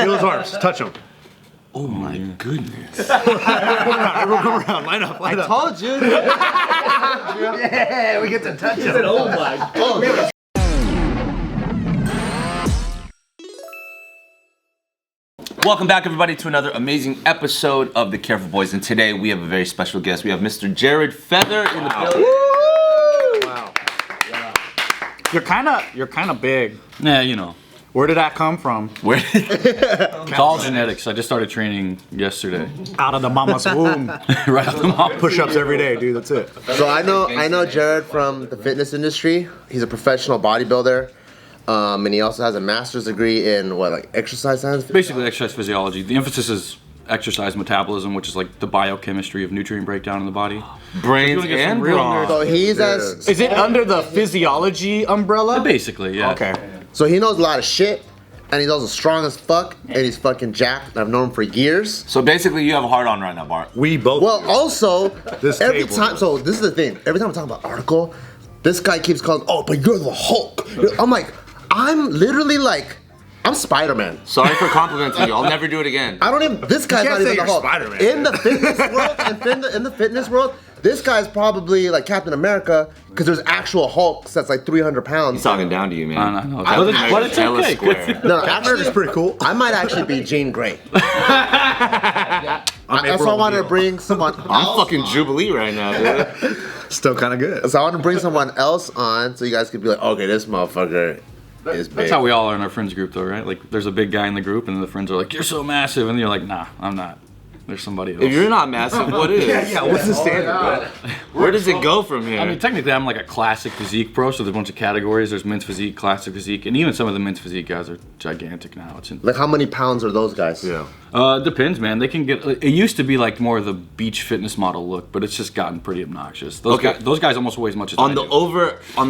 Feel his arms. Touch him. Oh my goodness. Everyone come around. Line up. I told you. Yeah, we get to touch him. Oh my God. Welcome back, everybody, to another amazing episode of The Careful Boys. And today we have a very special guest. We have Mr. Jared Feather in the building. Wow. You're kind of big. Yeah, you know. Where did that come from? Where? It's all genetics. I just started training yesterday. Out of the mama's womb. Right off the mom. Push-ups every day, dude. That's it. So I know Jared from the fitness industry. He's a professional bodybuilder. And he also has a master's degree in what, like exercise science? Basically exercise physiology. The emphasis is exercise metabolism, which is like the biochemistry of nutrient breakdown in the body. Brains and brawn. So he's as Is it under the physiology umbrella? Basically, yeah. Okay. so he knows a lot of shit, and he's also strong as fuck, and he's fucking jacked. And I've known him for years. So basically, you have a hard on right now, Bart. We both. Well, also This every table. time. So this is the thing. Every time I'm talking about article, this guy keeps calling. Oh, but you're the Hulk. I'm like, I'm literally like, I'm Spider-Man. Sorry for complimenting you. I'll never do it again. I don't even. This guy's You not can't say even the you're Hulk. Spider-Man. In the fitness world, in the fitness world, this guy's probably like Captain America because there's actual Hulks that's like 300 pounds. He's talking down to you, man. I know. But it's okay. Square. No, Captain actually, is pretty cool. I might actually be Jean Grey. That's why I wanted to bring someone. I'm fucking Jubilee right now, dude. Still kind of good. So I want to bring someone else on so you guys could be like, okay, this motherfucker is big. That's how we all are in our friends group, though, right? Like, there's a big guy in the group, and the friends are like, "You're so massive," and you're like, "Nah, I'm not. There's somebody else." If you're not massive, what is? Yeah, what's the standard, man? Where does it go from here? I mean, technically, I'm like a classic physique pro, so there's a bunch of categories. There's men's physique, classic physique, and even some of the men's physique guys are gigantic now. It's Like, how many pounds are those guys? yeah. Depends, man. They can get. It used to be like more of the beach fitness model look, but it's just gotten pretty obnoxious. Those Okay. those guys almost weigh as much as On I the do.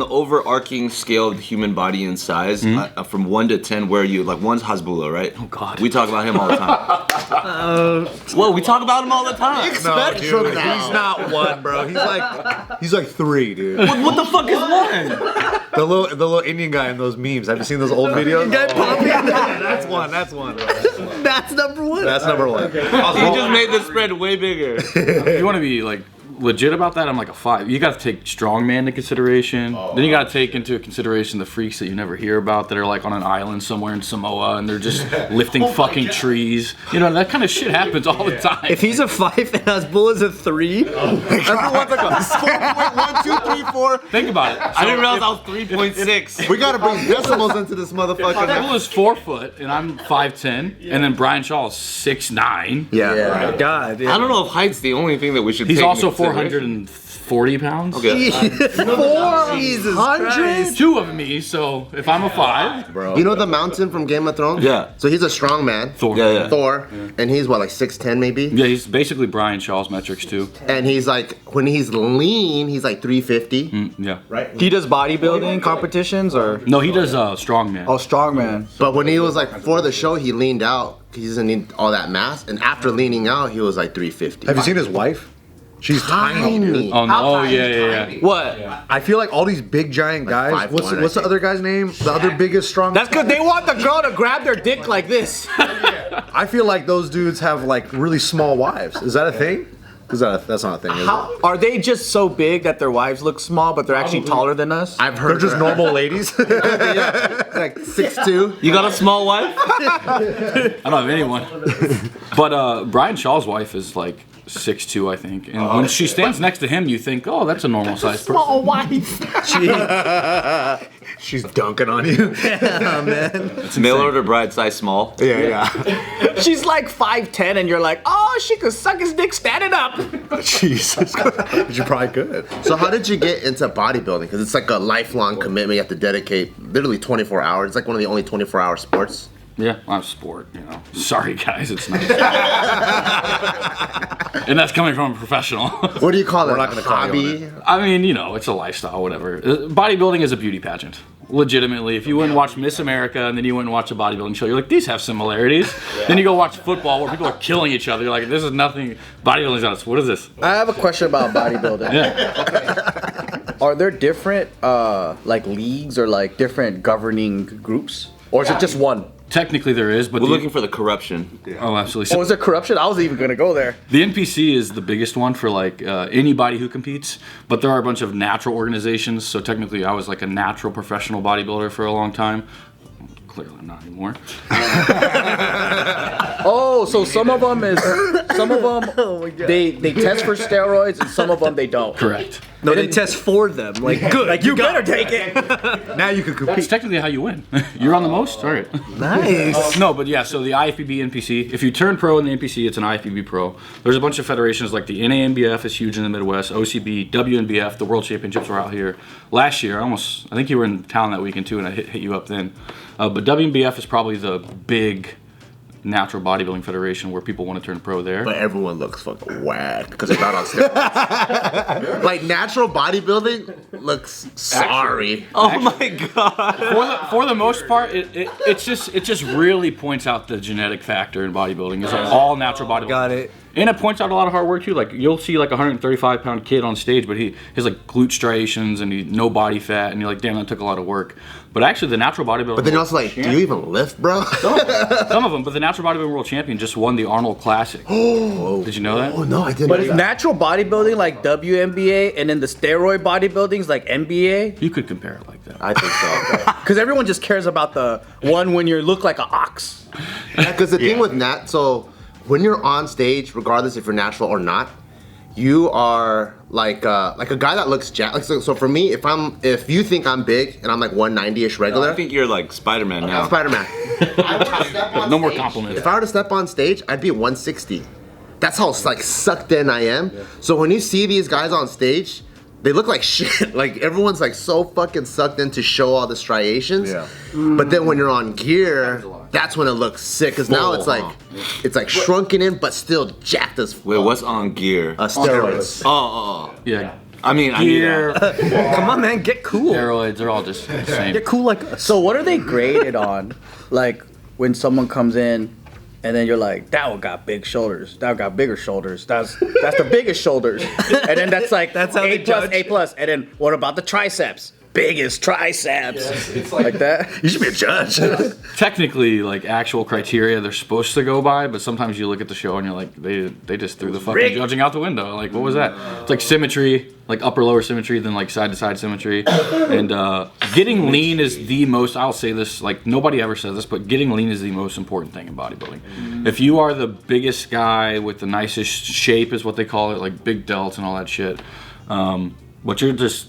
overarching scale of the human body and size, from 1 to 10, where are you? Like, one's Hasbulla, right? Oh God. We talk about him all the time. Well, we talk about him all the time. No, dude, he's not one, bro. He's like 3, dude. What the fuck is one? The little Indian guy in those memes. Have you seen those old videos? That's one. That's one. That's number one. That's number one. He just made the spread way bigger. If you want to be like legit about that, I'm like a 5. You got to take strongman into consideration. Then you got to take into consideration the freaks that you never hear about that are like on an island somewhere in Samoa and they're just lifting fucking trees. You know, that kind of shit happens all the time. If he's a 5 and Hasbulla's a 3, Everyone's like a 4.1, 2, 3, 4. Think about it. I didn't realize I was 3.6. We gotta bring decimals into this motherfucker. Bull is 4 foot and I'm 5'10", and then Brian Shaw is 6'9". Yeah. God. I don't know if height's the only thing that we should He's take also into consideration. 440 pounds. Okay. Jesus Christ. 2 of me, so if I'm a 5, You know the mountain from Game of Thrones? Yeah. So he's a strong man. Thor. Yeah, yeah. Thor. And he's what, like 6'10" maybe? Yeah, he's basically Brian Shaw's metrics too. And he's like, when he's lean, he's like 350. Yeah. He does bodybuilding competitions or? No, he does strongman. Oh, strongman. But when he was like, for the show, he leaned out. He doesn't need all that mass. And after leaning out, he was like 350. Have you seen his wife? She's tiny. Tiny. Oh, no. Oh yeah. What? I feel like all these big giant guys. 5'1", What's the other guy's name? The other biggest strong. That's because they want the girl to grab their dick like this. I feel like those dudes have like really small wives. Is that a thing? That's not a thing. Is it? How, are they just so big that their wives look small, but they're actually taller than us? I've They're heard just normal ladies. like 6'2". You got a small wife? I don't have anyone. But Brian Shaw's wife is like 6'2", I think. And when she stands next to him, you think, oh, that's a normal sized person. Small wife. She's dunking on you. Yeah, man. Mail order bride size small. Yeah. She's like 5'10", and you're like, oh, she could suck his dick standing up. Jesus Christ. You probably could. So how did you get into bodybuilding? Because it's like a lifelong commitment. You have to dedicate literally 24 hours. It's like one of the only 24-hour sports. Yeah, I'm sport, you know. Sorry, guys, it's not. And that's coming from a professional. What do you call it? We're not gonna call you on hobby? I mean, you know, it's a lifestyle, whatever. Bodybuilding is a beauty pageant. Legitimately, if you wouldn't watch Miss America and then you wouldn't watch a bodybuilding show, you're like, these have similarities. Then you go watch football where people are killing each other. You're like, this is nothing. Bodybuilding's not. What is this? I have a question about bodybuilding. Yeah. Are there different like leagues or like different governing groups? Or is it just one? Technically there is, but We're looking for the corruption. oh, absolutely. Oh, is there corruption? I was even gonna go there. The NPC is the biggest one for like anybody who competes, but there are a bunch of natural organizations. So technically, I was like a natural professional bodybuilder for a long time. Clearly not anymore. Oh, so some of them they test for steroids and some of them they don't. Correct. No, they test for them. Like, good. Like you better take it. Now you can That's compete. technically how you win. You're on the most? All right. Nice. No, but yeah, so the IFBB NPC, if you turn pro in the NPC, it's an IFBB pro. There's a bunch of federations like the NANBF is huge in the Midwest, OCB, WNBF, the World Championships were out here. Last year, I think you were in town that weekend too, and I hit you up then. But WNBF is probably the big natural bodybuilding federation where people want to turn pro there. But everyone looks fucking whack because they're not on steroids. Like natural bodybuilding looks sorry. Oh my god. For the most part, it just really points out the genetic factor in bodybuilding. It's like all natural bodybuilding. Got it. And it points out a lot of hard work too. Like you'll see like a 135-pound kid on stage, but he has like glute striations and no body fat, and you're like, damn, that took a lot of work. But actually, the natural bodybuilding. But then you're also like, do you even lift, bro? Some of them, but the natural bodybuilding world champion just won the Arnold Classic. Oh, did you know that? Oh no, I didn't. But know is that. natural bodybuilding like WNBA and then the steroid bodybuilding's like NBA? You could compare it like that. I think so. Because everyone just cares about the one when you look like an ox. Because the thing with so when you're on stage, regardless if you're natural or not, you are like a guy that looks jacked. Like, so for me, if you think I'm big and I'm like 190-ish regular, I think you're like Spider-Man I'm now. Spider-Man. I were to step on No more stage- compliments. If I were to step on stage, I'd be 160. That's how like sucked in I am. So when you see these guys on stage, they look like shit. Like everyone's like so fucking sucked in to show all the striations. Yeah. But then when you're on gear, that's when it looks sick. Cause now it's like shrunken in, but still jacked as fuck. Wait, what's on gear? Steroids. Oh. Yeah. I mean, I need Gear, that. Come on, man. Get cool. steroids, they're all just the same. Get cool like us. So what are they graded on? Like when someone comes in and then you're like, that one got big shoulders. That one got bigger shoulders. That's the biggest shoulders. And then that's like That's how A they plus, judge. A plus. And then what about the triceps? Biggest triceps. It's Like that. You should be a judge. Technically, like actual criteria they're supposed to go by, but sometimes you look at the show and you're like, they just threw the fucking judging out the window. Like, what was that? It's like symmetry, like upper lower symmetry, then like side to side symmetry. And getting lean is the most. I'll say this, like nobody ever says this, but getting lean is the most important thing in bodybuilding. If you are the biggest guy with the nicest shape, is what they call it, like big delts and all that shit, but you're just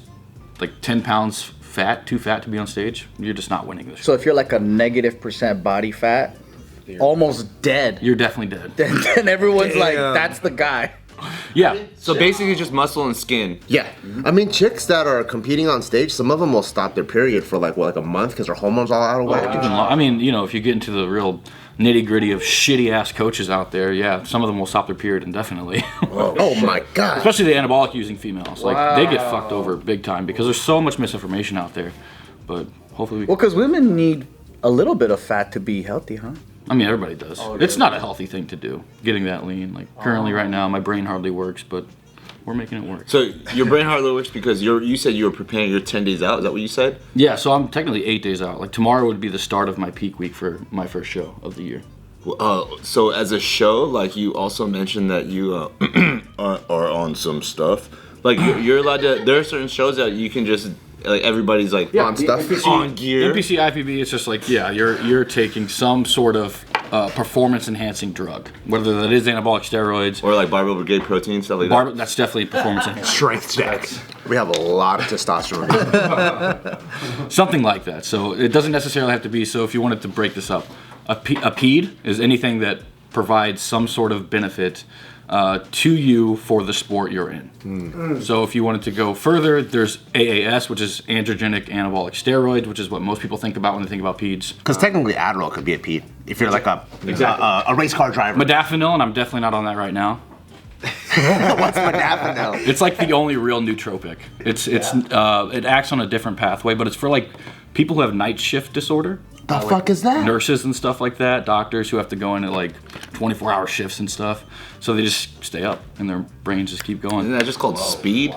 like 10 pounds fat, too fat to be on stage, you're just not winning this. So if you're like a -% body fat, almost dead, You're definitely dead. then everyone's like, Damn. that's the guy. Yeah. So basically just muscle and skin. Yeah. I mean, chicks that are competing on stage, some of them will stop their period for like a month because their hormones all out of whack. I mean, you know, if you get into the real nitty-gritty of shitty-ass coaches out there, yeah, some of them will stop their period indefinitely. Oh my god. Especially the anabolic using females. Like, they get fucked over big time because there's so much misinformation out there. But hopefully Well, because women need a little bit of fat to be healthy, huh? I mean, everybody does. It's not a healthy thing to do, getting that lean. Like, currently right now, my brain hardly works, but we're making it work. So your brain hardly works because you said you were preparing your 10 days out. Is that what you said? Yeah, so I'm technically 8 days out. Like, tomorrow would be the start of my peak week for my first show of the year. So as a show, like you also mentioned that you are on some stuff. Like you're allowed to. There are certain shows that you can just like everybody's like On stuff. on gear. NPC IFBB, it's just like, yeah, you're taking some sort of performance enhancing drug, whether that is anabolic steroids Or like Barbell Brigade protein stuff like that. that's definitely performance enhancing. Strength check. We have a lot of testosterone. Something like that. So it doesn't necessarily have to be. So if you wanted to break this up, a PED is anything that provides some sort of benefit to you for the sport you're in. So if you wanted to go further, there's AAS, which is androgenic anabolic steroids, which is what most people think about when they think about PEDs. Because technically Adderall could be a ped if you're like a race car driver. Modafinil, and I'm definitely not on that right now. What's modafinil? It's like the only real nootropic. It acts on a different pathway, but it's for like people who have night shift disorder. The fuck is that? Nurses and stuff like that, doctors who have to go into like 24-hour shifts and stuff. So they just stay up and their brains just keep going. Isn't that just called speed?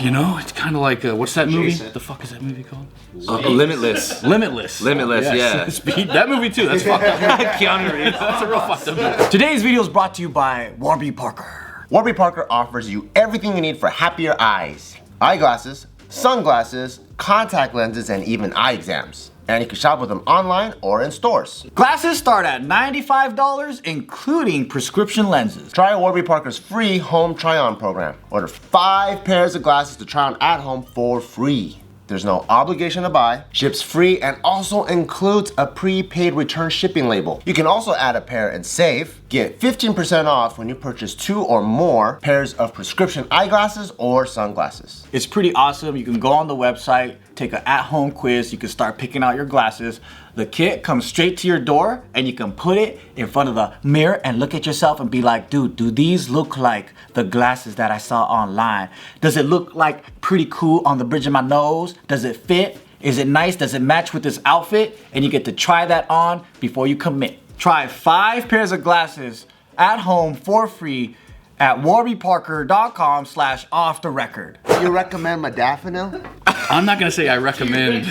You know, it's kind of like, what's that movie? The fuck is that movie called? Limitless. Limitless. Limitless, yeah. Speed. That movie too, that's fucked up. Keanu Reeves. That's a real fucked up movie. Today's video is brought to you by Warby Parker. Warby Parker offers you everything you need for happier eyes. Eyeglasses, sunglasses, contact lenses, and even eye exams. And you can shop with them online or in stores. Glasses start at $95, including prescription lenses. Try Warby Parker's free home try-on program. Order 5 pairs of glasses to try on at home for free. There's no obligation to buy, ships free, and also includes a prepaid return shipping label. You can also add a pair and save. Get 15% off when you purchase 2 or more pairs of prescription eyeglasses or sunglasses. It's pretty awesome. You can go on the website, take an at-home quiz, you can start picking out your glasses. The kit comes straight to your door and you can put it in front of the mirror and look at yourself and be like, dude, do these look like the glasses that I saw online? Does it look like pretty cool on the bridge of my nose? Does it fit? Is it nice? Does it match with this outfit? And you get to try that on before you commit. Try 5 pairs of glasses at home for free at warbyparker.com/off-the-record. You recommend modafinil? I'm not gonna say I recommend.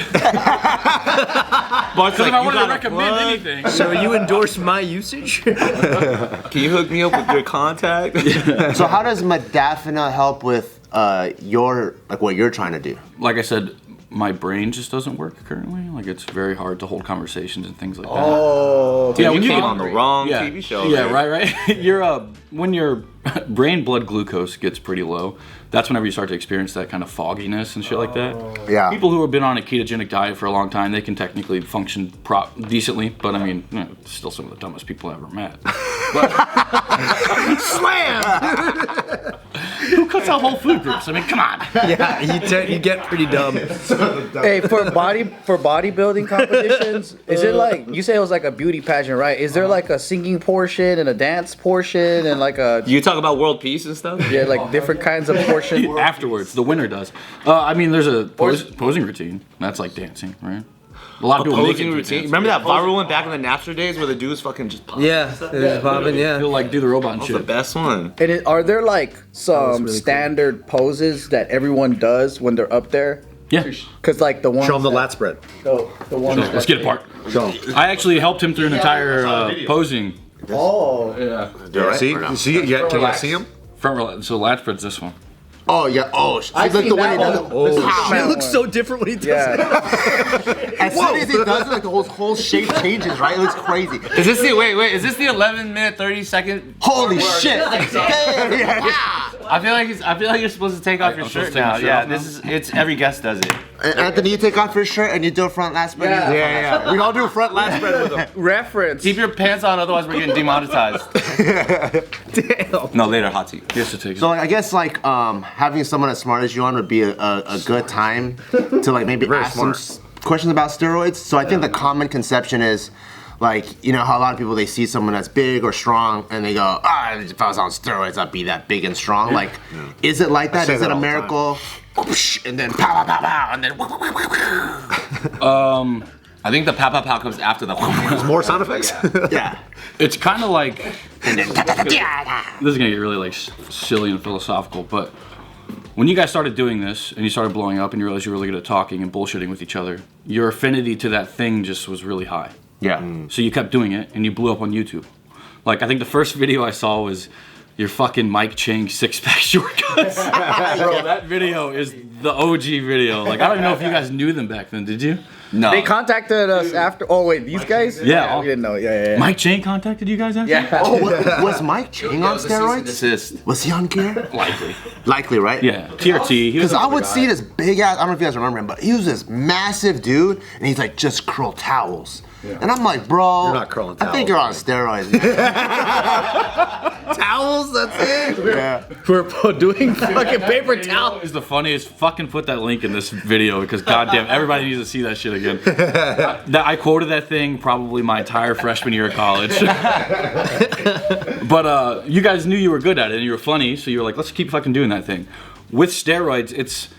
But if I wanted to recommend anything. So you endorse my usage? Can you hook me up with your contact? So how does modafinil help with what you're trying to do? Like I said, my brain just doesn't work currently. Like it's very hard to hold conversations and things like that. Oh, Dude, you when came on the wrong yeah. TV show. Yeah, man. right. When your brain blood glucose gets pretty low, that's whenever you start to experience that kind of fogginess and shit like that. Yeah. People who have been on a ketogenic diet for a long time, they can technically function decently, but I mean, still some of the dumbest people I ever met. slam! Who cuts out whole food groups? I mean, come on. Yeah, you get pretty dumb. Hey, for bodybuilding competitions, is it like you say it was like a beauty pageant, right? Is there like a singing portion and a dance portion and like a You talk about world peace and stuff? yeah, like different kinds of portion? Afterwards, the winner does. I mean, there's a posing routine. That's like dancing, right? A lot of people make it Posing do routine. dance. Remember that viral one back in the Napster days where the dudes fucking just pop? Yeah, it's popping. Yeah. He'll like do the robot and That was the shit. best one. And are there like some really standard poses that everyone does when they're up there? Yeah. Cause like the ones Show them the lat spread. the ones. Let's get it, Bart. Show 'em. I actually helped him through an entire posing. Oh. Yeah. See? You see it? Can you see him? Front row. So lat spread's this one. Oh yeah. Oh, I've like seen the way he that does it. one. Pow. It looks so different when he does it. As soon as he does it, like the whole shape changes, right? It looks crazy. Is this the wait? Is this the 11-minute 30-second? Holy shit! Damn, yeah. I feel like you're supposed to take off your I'm supposed shirt to take my now. shirt Yeah, off now? it's every guest does it. Anthony, you take off your shirt and you do a front last spread. Yeah. Yeah. We all do a front lat spread with him. Reference. Keep your pants on, otherwise we're getting demonetized. Damn. No, later, hot tea. He has to take it. So like, I guess like having someone as smart as you on would be a good time to like maybe Very ask some smart. questions about steroids. So I think the common conception is like, you know how a lot of people, they see someone that's big or strong and they go, if I was on steroids I'd be that big and strong. Like, is it like that? say Is that it a all the time. miracle? And then pow pow pow pow and then I think the pow pow pow comes after the. More sound effects? yeah. It's kind of like, And then this is gonna get really like silly and philosophical, but when you guys started doing this and you started blowing up and you realized you were really good at talking and bullshitting with each other, your affinity to that thing just was really high. yeah. So you kept doing it and you blew up on YouTube. Like, I think the first video I saw was your fucking Mike Chang six-pack shortcuts. Bro, that video is the OG video. Like, I don't even know if you guys knew them back then, did you? No. They contacted us after. Oh wait, these guys? Yeah. we didn't know. Yeah. Mike Chang contacted you guys after? Yeah. Oh, was Mike Chang on steroids? Assist. Was he on gear? Likely. Likely, right? Yeah. TRT. He was Because I would see this big ass, I don't know if you guys remember him, but he was this massive dude, and he's like, just curl towels. And I'm like, bro, You're not curling I think you're on steroids. Towels. That's it. yeah. We're doing fucking paper Video towel. is the funniest. Fucking put that link in this video because goddamn, everybody needs to see that shit again. I quoted that thing probably my entire freshman year of college. But you guys knew you were good at it and you were funny, so you were like, let's keep fucking doing that thing. With steroids, it's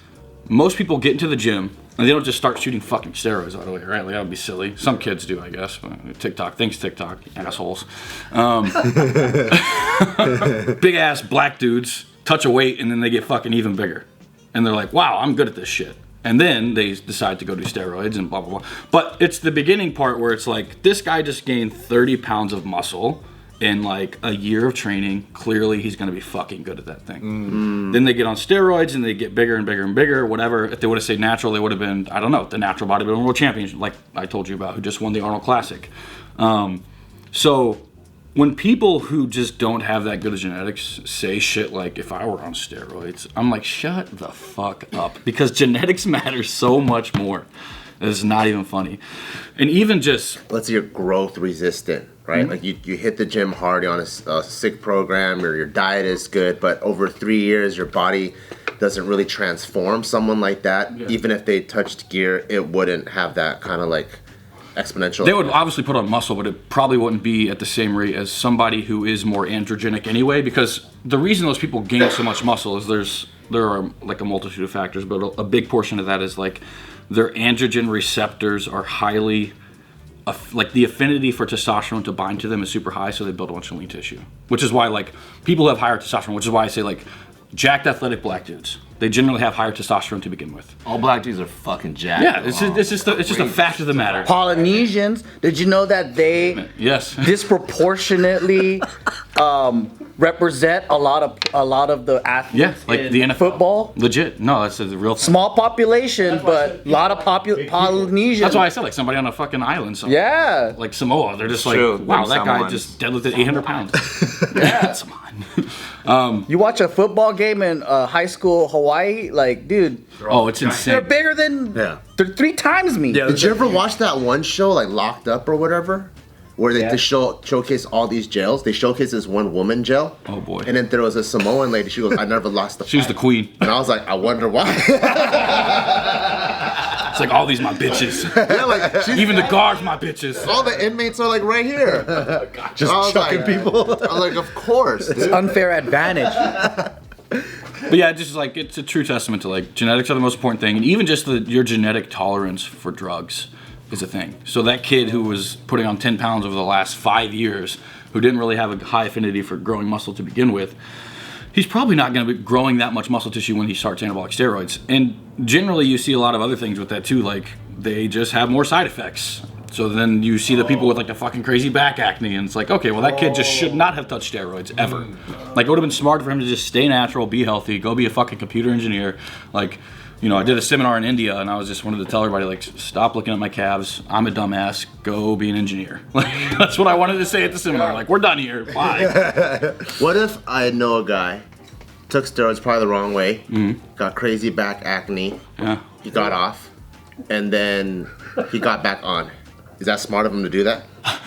most people get into the gym And they don't just start shooting fucking steroids right away, right? Like, that would be silly. Some kids do, I guess. But TikTok, thanks TikTok, assholes. Big ass black dudes touch a weight and then they get fucking even bigger. And they're like, wow, I'm good at this shit. And then they decide to go do steroids and blah, blah, blah. But it's the beginning part where it's like, this guy just gained 30 pounds of muscle in like a year of training. Clearly he's going to be fucking good at that thing. Then they get on steroids and they get bigger and bigger and bigger, whatever. If they would have stayed natural, they would have been, I don't know, the natural bodybuilding world champion, like I told you about, who just won the Arnold Classic. So when people who just don't have that good of genetics say shit like, if I were on steroids, I'm like, shut the fuck up, because genetics matter so much more. It's not even funny. And even just, let's say you're growth resistant, right? Like you hit the gym hard, you're on a sick program, or your diet is good, but over 3 years your body doesn't really transform. Someone like that, even if they touched gear, it wouldn't have that kind of like exponential. They would obviously put on muscle, but it probably wouldn't be at the same rate as somebody who is more androgenic anyway, because the reason those people gain so much muscle is there are like a multitude of factors, but a big portion of that is like their androgen receptors are highly, like the affinity for testosterone to bind to them is super high, so they build a bunch of lean tissue. Which is why like people who have higher testosterone, which is why I say like jacked athletic black dudes, they generally have higher testosterone to begin with. All black dudes are fucking jacked. Yeah, it's just a fact of the matter. Polynesians, did you know that they disproportionately represent a lot of the athletes? Yeah, like in the NFL. Football. Legit. No, that's a real thing. Small population, but a lot of Polynesians. That's why I said like somebody on a fucking island somewhere. Yeah. Like Samoa, they're just True. like, wow, Them that guy Samoans. just deadlifted 800 pounds. Yeah, come on. You watch a football game in high school Hawaii, like, dude, Oh, it's they're insane. bigger than, they're 3 times me. Yeah, Did you ever watch that one show, like Locked Up or whatever? Where they just showcase all these jails. They showcase this one woman jail. Oh boy. And then there was a Samoan lady. She goes, "I never lost the She was the fight." queen. And I was like, I wonder why. It's like, all these my bitches. Yeah, like she's, Even the guards my bitches. all the inmates are like right here. Just chucking people. I was like, of course, dude. Unfair advantage. But yeah, just like, it's a true testament to like genetics are the most important thing, and even just your genetic tolerance for drugs is a thing. So that kid who was putting on 10 pounds over the last 5 years, who didn't really have a high affinity for growing muscle to begin with, he's probably not going to be growing that much muscle tissue when he starts anabolic steroids. And generally you see a lot of other things with that too, like they just have more side effects. So then you see the people with like the fucking crazy back acne, and it's like, okay, well that kid just should not have touched steroids ever. Like it would have been smart for him to just stay natural, be healthy, go be a fucking computer engineer. Like, you know, I did a seminar in India and I was just wanted to tell everybody, like, stop looking at my calves. I'm a dumbass. Go be an engineer. Like, that's what I wanted to say at the seminar. Like, we're done here. Bye. What if I know a guy, took steroids probably the wrong way, got crazy back acne, Yeah. he got off, and then he got back on? Is that smart of him to do that?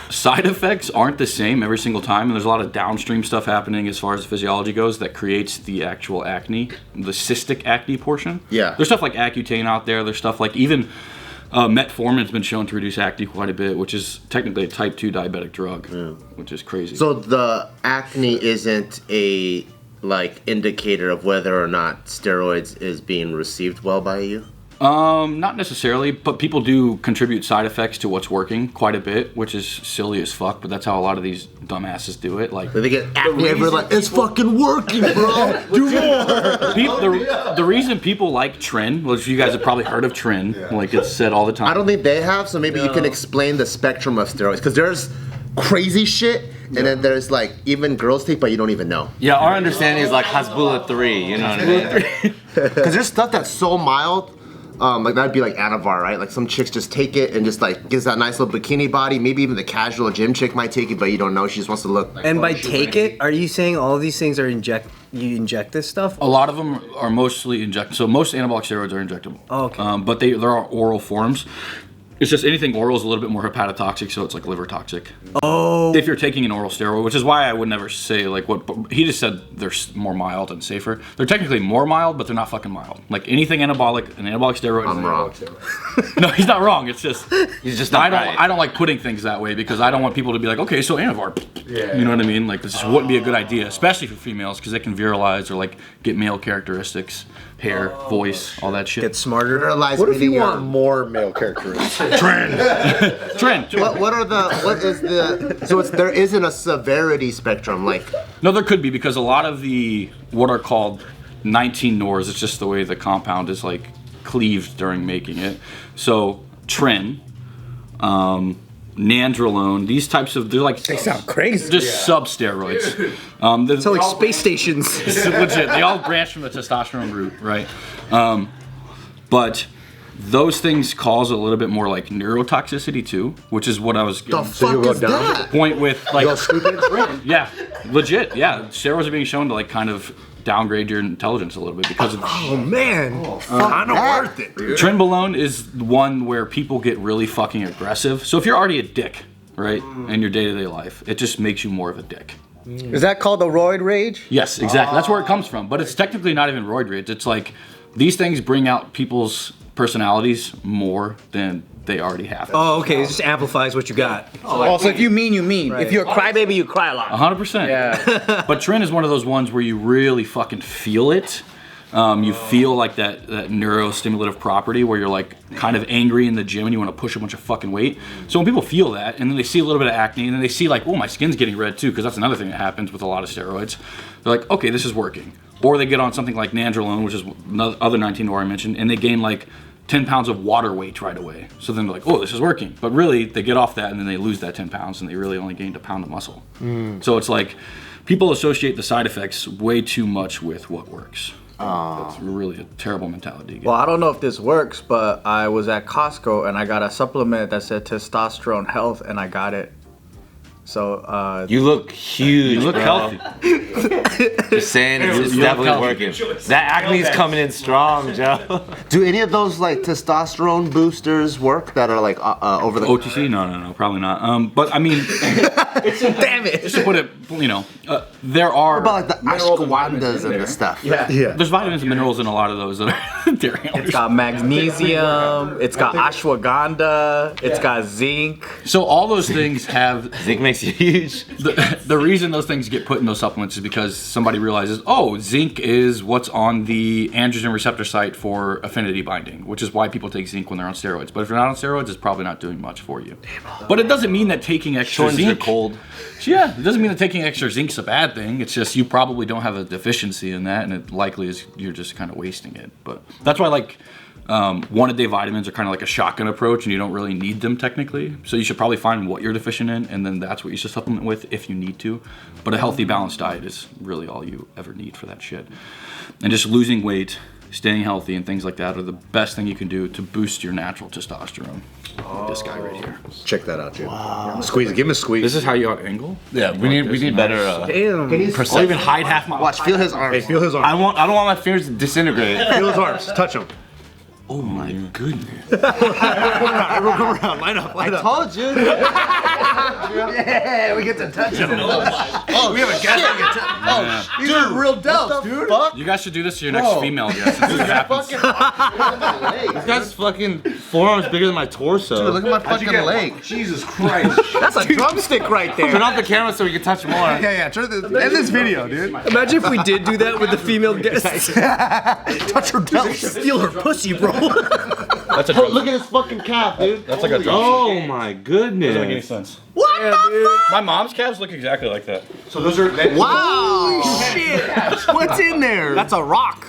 Side effects aren't the same every single time, and there's a lot of downstream stuff happening as far as physiology goes that creates the actual acne, the cystic acne portion. Yeah. There's stuff like Accutane out there. There's stuff like even metformin's been shown to reduce acne quite a bit, which is technically a type 2 diabetic drug, which is crazy. So the acne isn't a like indicator of whether or not steroids is being received well by you? Not necessarily, but people do contribute side effects to what's working quite a bit, which is silly as fuck, but that's how a lot of these dumbasses do it. Like, They get acne everywhere, like, it's fucking working, bro. Do more. the reason people like Tren, which you guys have probably heard of Tren, like it's said all the time. I don't think they have, so maybe you can explain the spectrum of steroids, because there's crazy shit, and then there's like even girls take, but you don't even know. Yeah, our understanding is like Hasbulla 3, you know what I mean? Because there's stuff that's so mild. Like that'd be like Anavar, right? Like some chicks just take it and just like gives that nice little bikini body. Maybe even the casual gym chick might take it, but you don't know. She just wants to look. Like, And by take it, are you saying all of these things are you inject this stuff? A lot of them are mostly injected. So most anabolic steroids are injectable. Oh, okay. But there are oral forms. It's just anything oral is a little bit more hepatotoxic, so it's like liver toxic. Oh. If you're taking an oral steroid, which is why I would never say like what he just said. They're more mild and safer. They're technically more mild, but they're not fucking mild. Like anything anabolic, an anabolic steroid. I'm wrong. No, he's not wrong. It's just He's just not I don't like putting things that way because I don't want people to be like, okay, so Anavar. Yeah. You know what I mean? Like this just wouldn't be a good idea, especially for females because they can viralize or like get male characteristics, hair, voice, all that shit. Get smarter. What if you want more male characteristics? Trend. So there isn't a severity spectrum like. No, there could be because a lot of the what are called 19 nors, it's just the way the compound is like cleaved during making it. So tren, nandrolone, these types of they're like They sound crazy. just sub-steroids. It's like space stations. It's legit. They all branch from the testosterone root, right? But those things cause a little bit more like neurotoxicity too, which is what I was The fuck is that? point with like yeah, legit. Yeah, steroids are being shown to like kind of downgrade your intelligence a little bit because of Oh man, kind of worth it. Trenbolone is one where people get really fucking aggressive. So if you're already a dick, right, in your day-to-day life, it just makes you more of a dick. Is that called the roid rage? Yes, exactly. That's where it comes from. But it's technically not even roid rage. It's like these things bring out people's personalities more than they already have. Oh, okay. It just amplifies what you got. Also, if you mean, you mean. If you're a crybaby, you cry a lot. 100%. Yeah. But Tren is one of those ones where you really fucking feel it. You feel like that neurostimulative property where you're like kind of angry in the gym and you want to push a bunch of fucking weight. So when people feel that and then they see a little bit of acne and then they see like, oh, my skin's getting red too, because that's another thing that happens with a lot of steroids. They're like, okay, this is working. Or they get on something like nandrolone, which is another other 19-nor I mentioned, and they gain like 10 pounds of water weight right away. So then they're like, oh, this is working. But really, they get off that and then they lose that 10 pounds and they really only gained a pound of muscle. So it's like people associate the side effects way too much with what works. That's really a terrible mentality. Well, I don't know if this works, but I was at Costco and I got a supplement that said testosterone health and I got it. So, You look huge. You look bro. healthy. Just saying, it's definitely working. That acne's coming in strong, Joe. Do any of those like testosterone boosters work that are like over the OTC? No, probably not. But I mean, damn it. just to put it, you know, there are. What about like the minerals and vitamins ashwagandhas in and there. the stuff? Yeah. There's vitamins and minerals in a lot of those that are dairy. It's got magnesium, it's got ashwagandha, it's got zinc. So all those things have Zinc makes you huge. the reason those things get put in those supplements is because somebody realizes, oh, zinc is what's on the androgen receptor site for affinity binding, which is why people take zinc when they're on steroids. But if you're not on steroids, it's probably not doing much for you. But it doesn't mean that taking extra Shortens your zinc cold. Yeah, it doesn't mean that taking extra zinc's a bad thing. It's just you probably don't have a deficiency in that, and it likely is you're just kind of wasting it. But that's why like one-a-day vitamins are kind of like a shotgun approach, and you don't really need them technically. So you should probably find what you're deficient in, and then that's what you should supplement with if you need to. But a healthy, balanced diet is really all you ever need for that shit. And just losing weight, staying healthy, and things like that are the best thing you can do to boost your natural testosterone. Like this guy right here. Check that out, Jim. Wow. Squeeze it. Give him a squeeze. This is how you out-angle? Yeah, we need better. Damn. I'll even hide half my... Watch, feel his arms. Hey, feel his arms. I don't want my fingers to disintegrate. Feel his arms. Touch him. Oh my goodness. Everyone come around. Line up. Line up. Told you. Yeah, we get to touch him. Oh, we have a guest. Oh, these are real delts, dude. You guys should do this to your next female guest and see what happens. This guy's fucking forearm's bigger than my torso. Dude, look at my fucking leg. Jesus Christ. That's a drumstick right there. Turn off the camera so we can touch more. Yeah. End this video, dude. Imagine if we did do that with the female guests. Touch her delts. Steal her pussy, bro. That's a drug. Look at his fucking calf, dude. That's like a drug. Oh my goodness. Doesn't make any sense. What the fuck? My mom's calves look exactly like that. So those are. Wow. Shit. What's in there? That's a rock.